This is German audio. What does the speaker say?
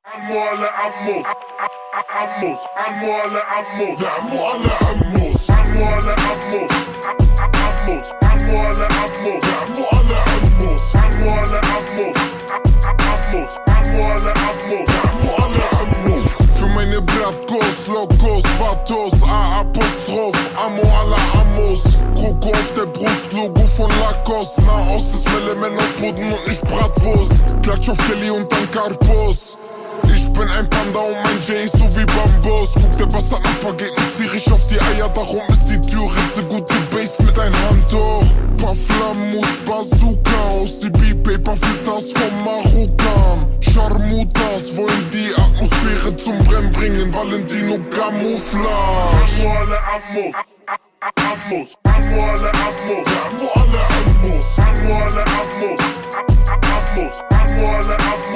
عمو على عموس عموس عمو على عموس عمو على عموس عمو على عموس عموس عمو على عموس عمو على عموس عمو على عموس عموس عمو على عموس عمو على عموس. Für meine Bratgos, Logos, Vatos, A-Apostroph, Ammo alla Amos. Kroko auf der Brust, Logo von Lacoste. Nahost ist Melemen auf Boden und nicht Bratwurst. Klatsch auf Kelly und dann Karpos. Ich bin ein Panda und mein J ist so wie Bambus. Guck, der Bastard-Nachbar geht und zieh ich auf die Eier. Darum ist die Türritze gut gebased mit ein Handtuch. Paar Flammus, Bazooka aus CB-Paper, Filters vom Marokkan. Charmutas wollen die Atmosphäre zum Brennen bringen. Valentino Camouflage. Ammo alle Ammos, Ammos, Ammo alle Ammos, Ammo alle Ammos, Ammo alle Ammos, Ammos, Ammo alle Ammos.